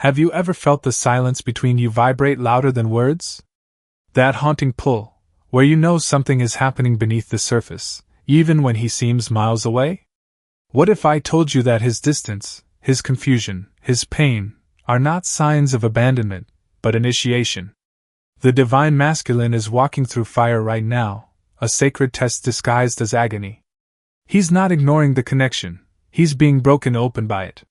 Have you ever felt the silence between you vibrate louder than words? That haunting pull, where you know something is happening beneath the surface, even when he seems miles away? What if I told you that his distance, his confusion, his pain, are not signs of abandonment, but initiation? The divine masculine is walking through fire right now, a sacred test disguised as agony. He's not ignoring the connection, he's being broken open by it.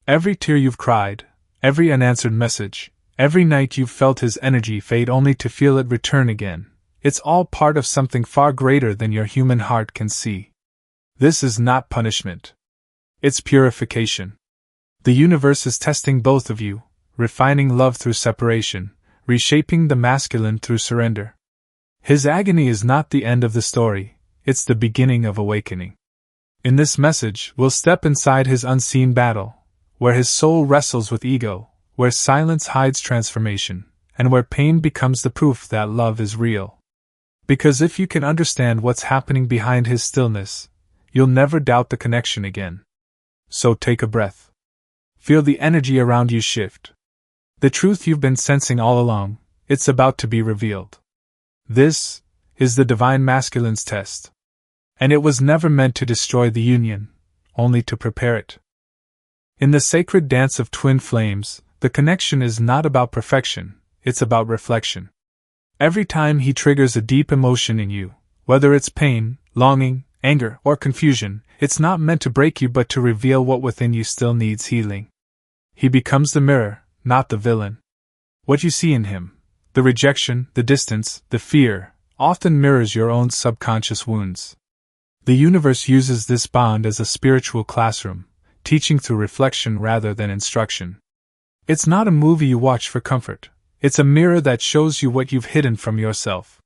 Every tear you've cried, every unanswered message, every night you've felt his energy fade only to feel it return again, it's all part of something far greater than your human heart can see. This is not punishment. It's purification. The universe is testing both of you, refining love through separation, reshaping the masculine through surrender. His agony is not the end of the story, it's the beginning of awakening. In this message, we'll step inside his unseen battle, where his soul wrestles with ego, where silence hides transformation, and where pain becomes the proof that love is real. Because if you can understand what's happening behind his stillness, you'll never doubt the connection again. So take a breath. Feel the energy around you shift. The truth you've been sensing all along, it's about to be revealed. This is the divine masculine's test. And it was never meant to destroy the union, only to prepare it. In the sacred dance of twin flames, the connection is not about perfection, it's about reflection. Every time he triggers a deep emotion in you, whether it's pain, longing, anger, or confusion, it's not meant to break you but to reveal what within you still needs healing. He becomes the mirror, not the villain. What you see in him, the rejection, the distance, the fear, often mirrors your own subconscious wounds. The universe uses this bond as a spiritual classroom, teaching through reflection rather than instruction. It's not a movie you watch for comfort, it's a mirror that shows you what you've hidden from yourself.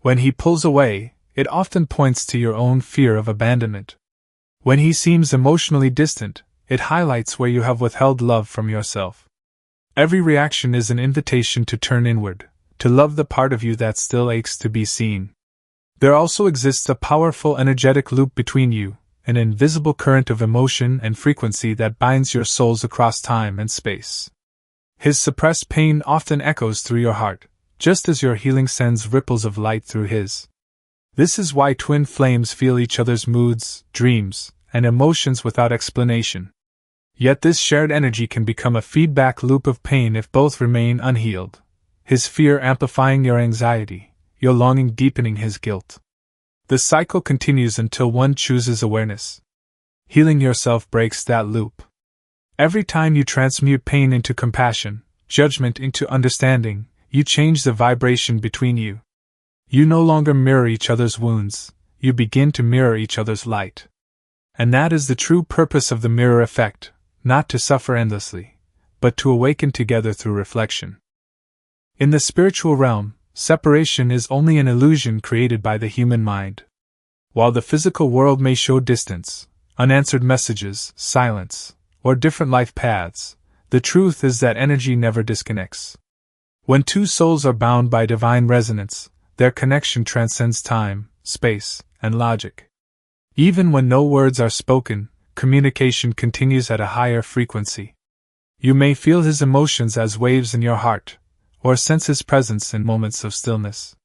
When he pulls away, it often points to your own fear of abandonment. When he seems emotionally distant, it highlights where you have withheld love from yourself. Every reaction is an invitation to turn inward, to love the part of you that still aches to be seen. There also exists a powerful energetic loop between you, an invisible current of emotion and frequency that binds your souls across time and space. His suppressed pain often echoes through your heart, just as your healing sends ripples of light through his. This is why twin flames feel each other's moods, dreams, and emotions without explanation. Yet this shared energy can become a feedback loop of pain if both remain unhealed, his fear amplifying your anxiety, your longing deepening his guilt. The cycle continues until one chooses awareness. Healing yourself breaks that loop. Every time you transmute pain into compassion, judgment into understanding, you change the vibration between you. You no longer mirror each other's wounds, you begin to mirror each other's light. And that is the true purpose of the mirror effect, not to suffer endlessly, but to awaken together through reflection. In the spiritual realm, separation is only an illusion created by the human mind. While the physical world may show distance, unanswered messages, silence, or different life paths, the truth is that energy never disconnects. When two souls are bound by divine resonance, their connection transcends time, space, and logic. Even when no words are spoken, communication continues at a higher frequency. You may feel his emotions as waves in your heart, or sense his presence in moments of stillness.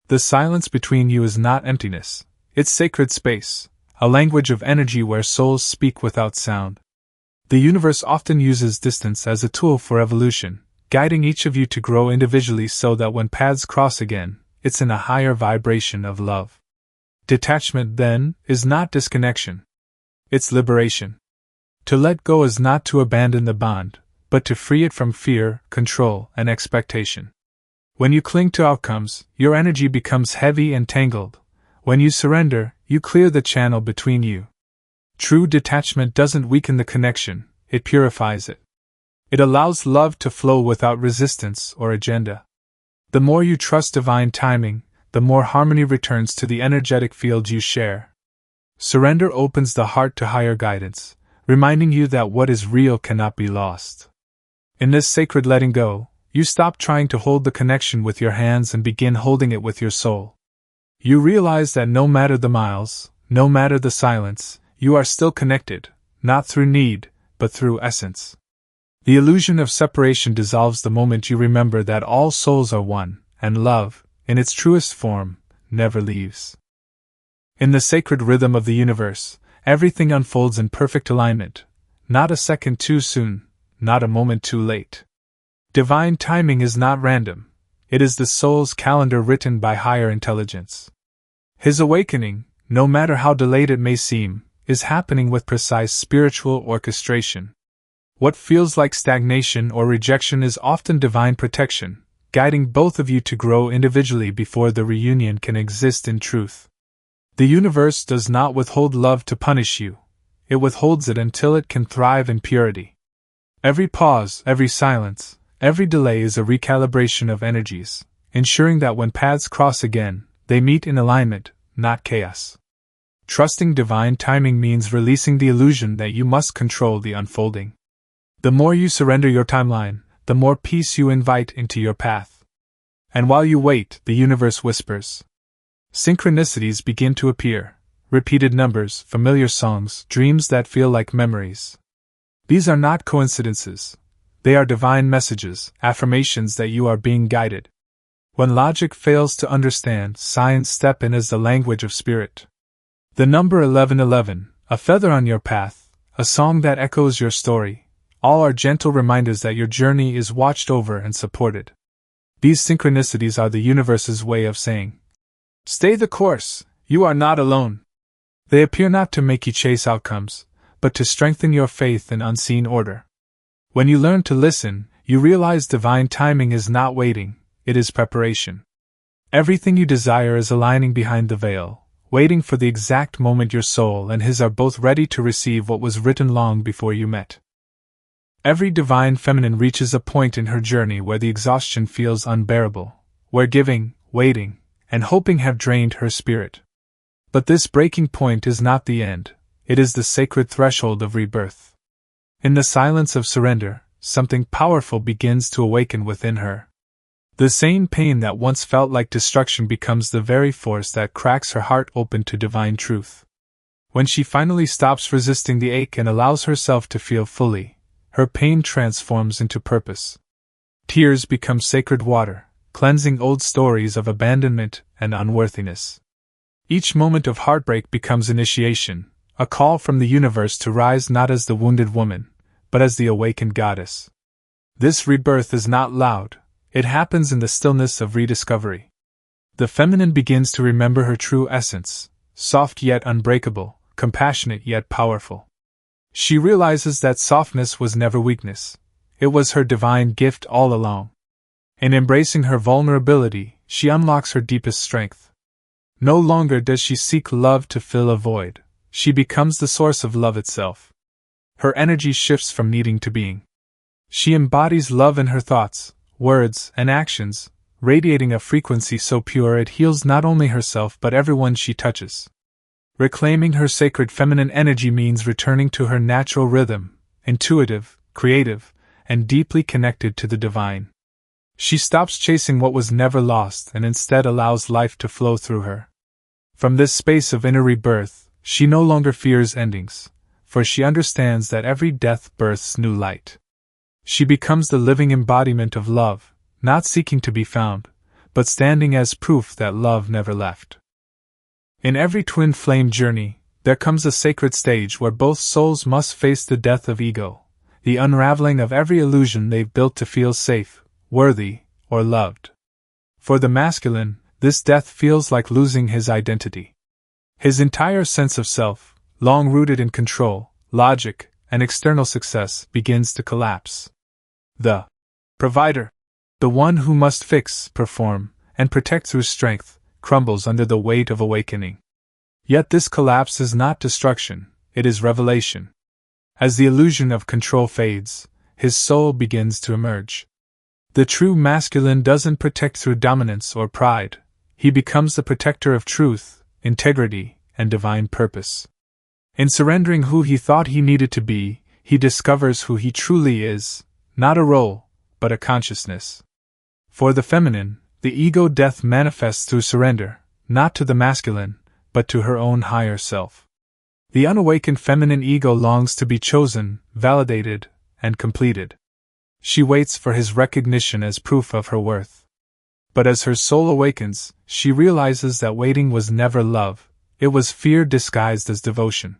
The silence between you is not emptiness, it's sacred space, a language of energy where souls speak without sound. The universe often uses distance as a tool for evolution, guiding each of you to grow individually so that when paths cross again, it's in a higher vibration of love. Detachment, then, is not disconnection. It's liberation. To let go is not to abandon the bond, but to free it from fear, control, and expectation. When you cling to outcomes, your energy becomes heavy and tangled. When you surrender, you clear the channel between you. True detachment doesn't weaken the connection, it purifies it. It allows love to flow without resistance or agenda. The more you trust divine timing, the more harmony returns to the energetic field you share. Surrender opens the heart to higher guidance, reminding you that what is real cannot be lost. In this sacred letting go, you stop trying to hold the connection with your hands and begin holding it with your soul. You realize that no matter the miles, no matter the silence, you are still connected, not through need, but through essence. The illusion of separation dissolves the moment you remember that all souls are one, and love, in its truest form, never leaves. In the sacred rhythm of the universe, everything unfolds in perfect alignment, not a second too soon, not a moment too late. Divine timing is not random, it is the soul's calendar written by higher intelligence. His awakening, no matter how delayed it may seem, is happening with precise spiritual orchestration. What feels like stagnation or rejection is often divine protection, guiding both of you to grow individually before the reunion can exist in truth. The universe does not withhold love to punish you, it withholds it until it can thrive in purity. Every pause, every silence, every delay is a recalibration of energies, ensuring that when paths cross again, they meet in alignment, not chaos. Trusting divine timing means releasing the illusion that you must control the unfolding. The more you surrender your timeline, the more peace you invite into your path. And while you wait, the universe whispers. Synchronicities begin to appear, repeated numbers, familiar songs, dreams that feel like memories. These are not coincidences. They are divine messages, affirmations that you are being guided. When logic fails to understand, signs step in as the language of spirit. The number 1111, a feather on your path, a song that echoes your story, all are gentle reminders that your journey is watched over and supported. These synchronicities are the universe's way of saying, "Stay the course, you are not alone." They appear not to make you chase outcomes, but to strengthen your faith in unseen order. When you learn to listen, you realize divine timing is not waiting, it is preparation. Everything you desire is aligning behind the veil, waiting for the exact moment your soul and his are both ready to receive what was written long before you met. Every divine feminine reaches a point in her journey where the exhaustion feels unbearable, where giving, waiting, and hoping have drained her spirit. But this breaking point is not the end, it is the sacred threshold of rebirth. In the silence of surrender, something powerful begins to awaken within her. The same pain that once felt like destruction becomes the very force that cracks her heart open to divine truth. When she finally stops resisting the ache and allows herself to feel fully, her pain transforms into purpose. Tears become sacred water, cleansing old stories of abandonment and unworthiness. Each moment of heartbreak becomes initiation, a call from the universe to rise not as the wounded woman, but as the awakened goddess. This rebirth is not loud, it happens in the stillness of rediscovery. The feminine begins to remember her true essence, soft yet unbreakable, compassionate yet powerful. She realizes that softness was never weakness, it was her divine gift all along. In embracing her vulnerability, she unlocks her deepest strength. No longer does she seek love to fill a void, she becomes the source of love itself. Her energy shifts from needing to being. She embodies love in her thoughts, words, and actions, radiating a frequency so pure it heals not only herself but everyone she touches. Reclaiming her sacred feminine energy means returning to her natural rhythm, intuitive, creative, and deeply connected to the divine. She stops chasing what was never lost and instead allows life to flow through her. From this space of inner rebirth, she no longer fears endings, for she understands that every death births new light. She becomes the living embodiment of love, not seeking to be found, but standing as proof that love never left. In every twin flame journey, there comes a sacred stage where both souls must face the death of ego, the unraveling of every illusion they've built to feel safe, worthy, or loved. For the masculine, this death feels like losing his identity. His entire sense of self, long rooted in control, logic, and external success, begins to collapse. The provider, the one who must fix, perform, and protect through strength, crumbles under the weight of awakening. Yet this collapse is not destruction, it is revelation. As the illusion of control fades, his soul begins to emerge. The true masculine doesn't protect through dominance or pride, he becomes the protector of truth, integrity, and divine purpose. In surrendering who he thought he needed to be, he discovers who he truly is, not a role, but a consciousness. For the feminine, the ego death manifests through surrender, not to the masculine, but to her own higher self. The unawakened feminine ego longs to be chosen, validated, and completed. She waits for his recognition as proof of her worth. But as her soul awakens, she realizes that waiting was never love, it was fear disguised as devotion.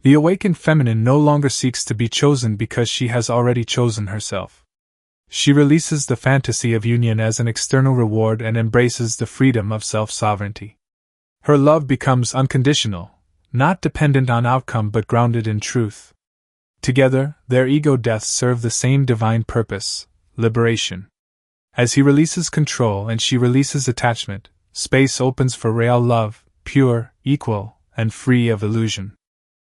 The awakened feminine no longer seeks to be chosen because she has already chosen herself. She releases the fantasy of union as an external reward and embraces the freedom of self-sovereignty. Her love becomes unconditional, not dependent on outcome but grounded in truth. Together, their ego deaths serve the same divine purpose, liberation. As he releases control and she releases attachment, space opens for real love, pure, equal, and free of illusion.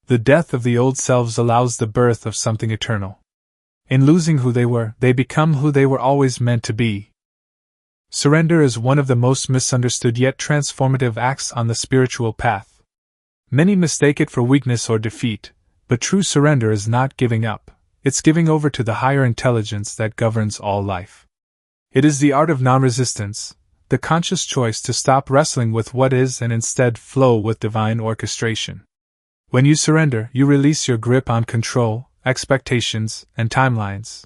The death of the old selves allows the birth of something eternal. In losing who they were, they become who they were always meant to be. Surrender is one of the most misunderstood yet transformative acts on the spiritual path. Many mistake it for weakness or defeat, but true surrender is not giving up, it's giving over to the higher intelligence that governs all life. It is the art of non-resistance, the conscious choice to stop wrestling with what is and instead flow with divine orchestration. When you surrender, you release your grip on control, expectations, and timelines.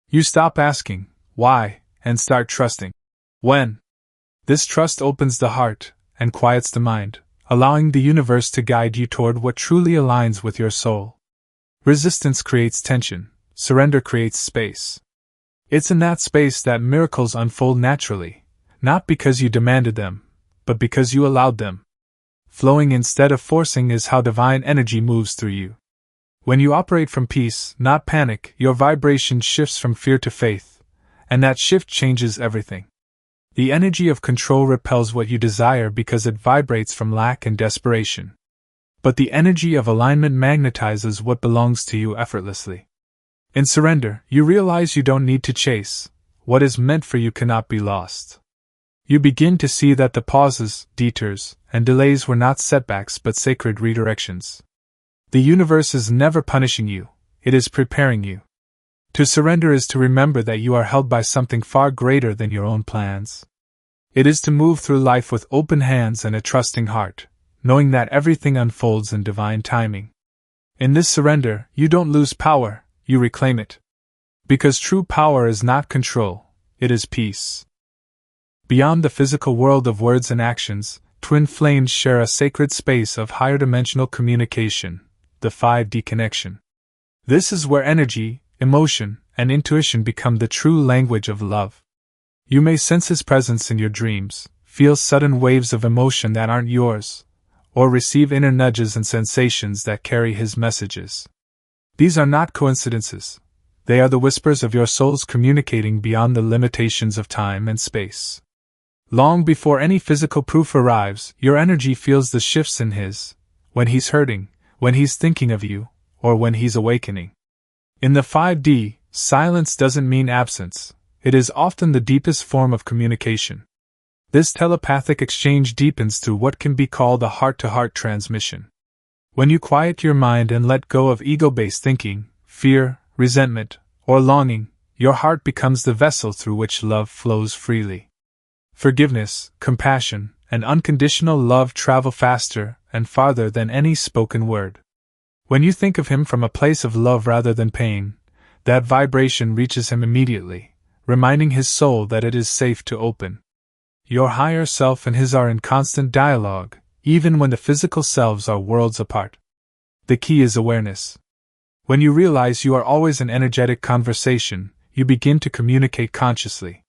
You stop asking, why, and start trusting. When? This trust opens the heart and quiets the mind, allowing the universe to guide you toward what truly aligns with your soul. Resistance creates tension, surrender creates space. It's in that space that miracles unfold naturally, not because you demanded them, but because you allowed them. Flowing instead of forcing is how divine energy moves through you. When you operate from peace, not panic, your vibration shifts from fear to faith, and that shift changes everything. The energy of control repels what you desire because it vibrates from lack and desperation. But the energy of alignment magnetizes what belongs to you effortlessly. In surrender, you realize you don't need to chase. What is meant for you cannot be lost. You begin to see that the pauses, detours, and delays were not setbacks but sacred redirections. The universe is never punishing you, it is preparing you. To surrender is to remember that you are held by something far greater than your own plans. It is to move through life with open hands and a trusting heart, knowing that everything unfolds in divine timing. In this surrender, you don't lose power, you reclaim it. Because true power is not control, it is peace. Beyond the physical world of words and actions, twin flames share a sacred space of higher dimensional communication, the 5D connection. This is where energy, emotion, and intuition become the true language of love. You may sense his presence in your dreams, feel sudden waves of emotion that aren't yours, or receive inner nudges and sensations that carry his messages. These are not coincidences. They are the whispers of your souls communicating beyond the limitations of time and space. Long before any physical proof arrives, your energy feels the shifts in his, when he's hurting, when he's thinking of you, or when he's awakening. In the 5D, silence doesn't mean absence, it is often the deepest form of communication. This telepathic exchange deepens through what can be called a heart-to-heart transmission. When you quiet your mind and let go of ego-based thinking, fear, resentment, or longing, your heart becomes the vessel through which love flows freely. Forgiveness, compassion, and unconditional love travel faster and farther than any spoken word. When you think of him from a place of love rather than pain, that vibration reaches him immediately, reminding his soul that it is safe to open. Your higher self and his are in constant dialogue, even when the physical selves are worlds apart. The key is awareness. When you realize you are always in energetic conversation, you begin to communicate consciously.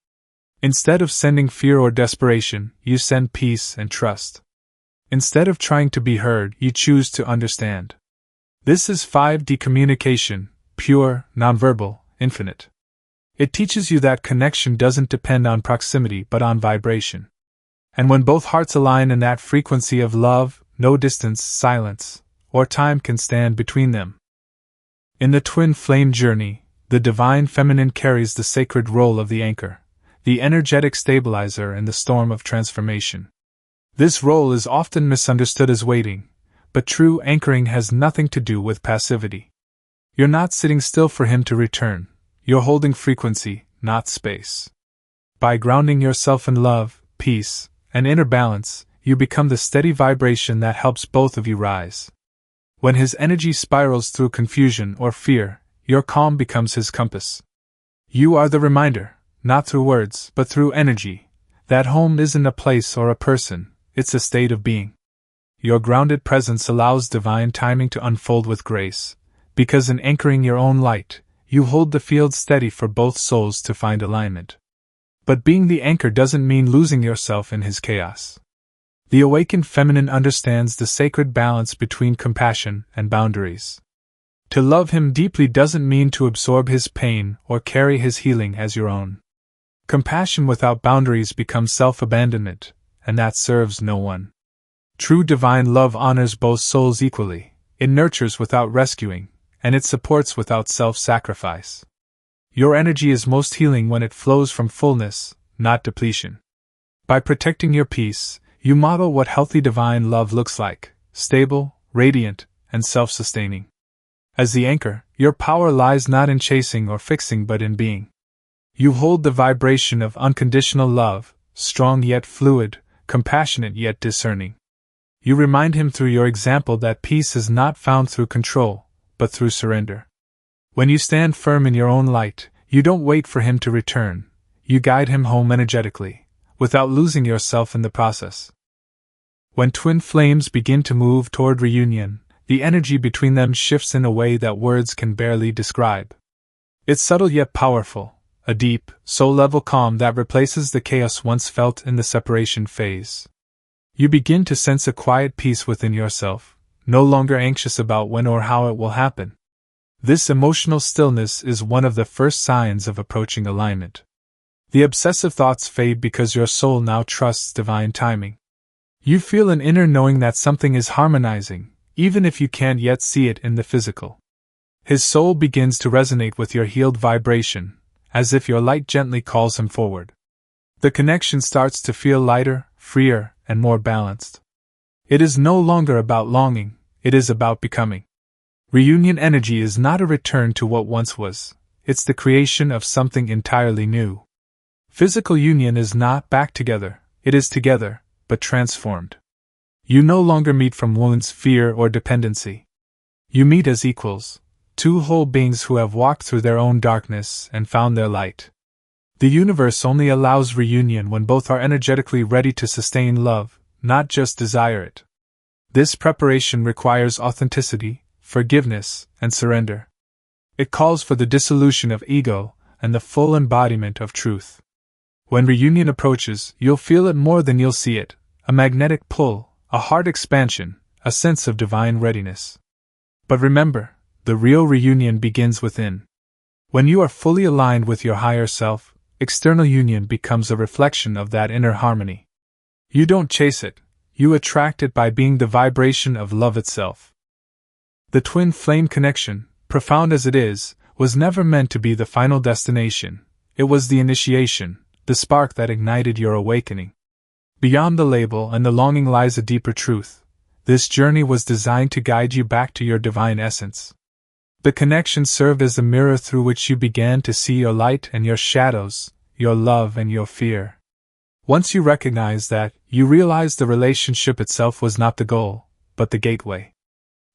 Instead of sending fear or desperation, you send peace and trust. Instead of trying to be heard, you choose to understand. This is 5D communication, pure, nonverbal, infinite. It teaches you that connection doesn't depend on proximity but on vibration. And when both hearts align in that frequency of love, no distance, silence, or time can stand between them. In the twin flame journey, the divine feminine carries the sacred role of the anchor, the energetic stabilizer in the storm of transformation. This role is often misunderstood as waiting, but true anchoring has nothing to do with passivity. You're not sitting still for him to return, you're holding frequency, not space. By grounding yourself in love, peace, and inner balance, you become the steady vibration that helps both of you rise. When his energy spirals through confusion or fear, your calm becomes his compass. You are the reminder, not through words, but through energy, that home isn't a place or a person, it's a state of being. Your grounded presence allows divine timing to unfold with grace, because in anchoring your own light, you hold the field steady for both souls to find alignment. But being the anchor doesn't mean losing yourself in his chaos. The awakened feminine understands the sacred balance between compassion and boundaries. To love him deeply doesn't mean to absorb his pain or carry his healing as your own. Compassion without boundaries becomes self-abandonment, and that serves no one. True divine love honors both souls equally, it nurtures without rescuing, and it supports without self-sacrifice. Your energy is most healing when it flows from fullness, not depletion. By protecting your peace, you model what healthy divine love looks like: stable, radiant, and self-sustaining. As the anchor, your power lies not in chasing or fixing but in being. You hold the vibration of unconditional love, strong yet fluid, compassionate yet discerning. You remind him through your example that peace is not found through control, but through surrender. When you stand firm in your own light, you don't wait for him to return, you guide him home energetically, without losing yourself in the process. When twin flames begin to move toward reunion, the energy between them shifts in a way that words can barely describe. It's subtle yet powerful, a deep, soul-level calm that replaces the chaos once felt in the separation phase. You begin to sense a quiet peace within yourself, no longer anxious about when or how it will happen. This emotional stillness is one of the first signs of approaching alignment. The obsessive thoughts fade because your soul now trusts divine timing. You feel an inner knowing that something is harmonizing, even if you can't yet see it in the physical. His soul begins to resonate with your healed vibration, as if your light gently calls him forward. The connection starts to feel lighter, freer, and more balanced. It is no longer about longing, it is about becoming. Reunion energy is not a return to what once was, it's the creation of something entirely new. Physical union is not back together, it is together, but transformed. You no longer meet from wounds, fear, or dependency. You meet as equals, two whole beings who have walked through their own darkness and found their light. The universe only allows reunion when both are energetically ready to sustain love, not just desire it. This preparation requires authenticity, forgiveness, and surrender. It calls for the dissolution of ego and the full embodiment of truth. When reunion approaches, you'll feel it more than you'll see it, a magnetic pull, a heart expansion, a sense of divine readiness. But remember, the real reunion begins within. When you are fully aligned with your higher self, external union becomes a reflection of that inner harmony. You don't chase it, you attract it by being the vibration of love itself. The twin flame connection, profound as it is, was never meant to be the final destination. It was the initiation, the spark that ignited your awakening. Beyond the label and the longing lies a deeper truth. This journey was designed to guide you back to your divine essence. The connection served as the mirror through which you began to see your light and your shadows, your love and your fear. Once you recognized that, you realized the relationship itself was not the goal, but the gateway.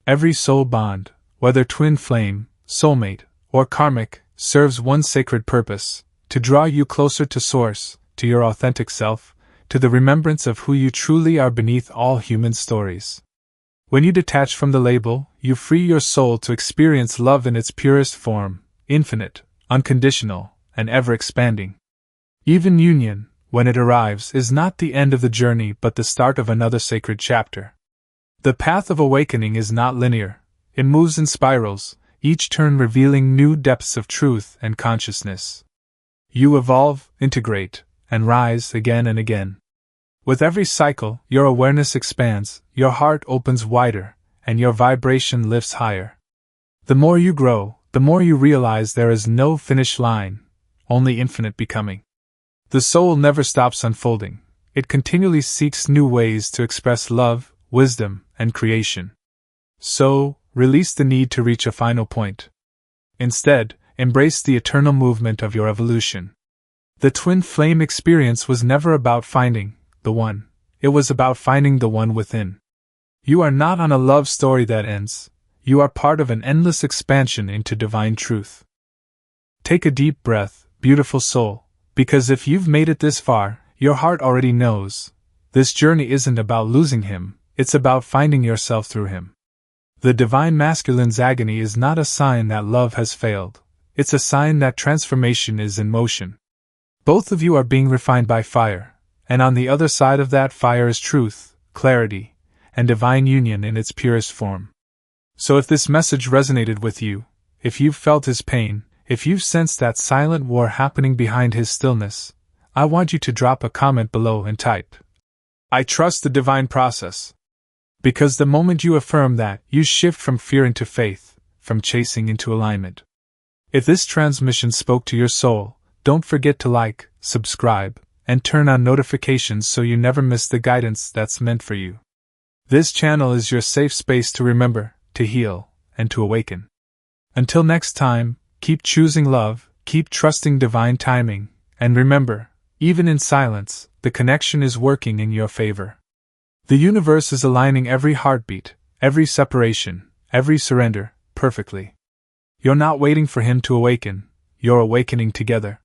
Every soul bond, whether twin flame, soulmate, or karmic, serves one sacred purpose: to draw you closer to Source, to your authentic self, to the remembrance of who you truly are beneath all human stories. When you detach from the label, you free your soul to experience love in its purest form, infinite, unconditional, and ever-expanding. Even union, when it arrives, is not the end of the journey but the start of another sacred chapter. The path of awakening is not linear, it moves in spirals, each turn revealing new depths of truth and consciousness. You evolve, integrate, and rise again and again. With every cycle, your awareness expands, your heart opens wider, and your vibration lifts higher. The more you grow, the more you realize there is no finish line, only infinite becoming. The soul never stops unfolding, it continually seeks new ways to express love, wisdom, and creation. So, release the need to reach a final point. Instead, embrace the eternal movement of your evolution. The twin flame experience was never about finding the one, it was about finding the one within. You are not on a love story that ends, you are part of an endless expansion into divine truth. Take a deep breath, beautiful soul, because if you've made it this far, your heart already knows. This journey isn't about losing him, it's about finding yourself through him. The divine masculine's agony is not a sign that love has failed, it's a sign that transformation is in motion. Both of you are being refined by fire, and on the other side of that fire is truth, clarity, and divine union in its purest form. So if this message resonated with you, if you've felt his pain, if you've sensed that silent war happening behind his stillness, I want you to drop a comment below and type, "I trust the divine process." Because the moment you affirm that, you shift from fear into faith, from chasing into alignment. If this transmission spoke to your soul, don't forget to like, subscribe, and turn on notifications so you never miss the guidance that's meant for you. This channel is your safe space to remember, to heal, and to awaken. Until next time, keep choosing love, keep trusting divine timing, and remember, even in silence, the connection is working in your favor. The universe is aligning every heartbeat, every separation, every surrender, perfectly. You're not waiting for him to awaken, you're awakening together.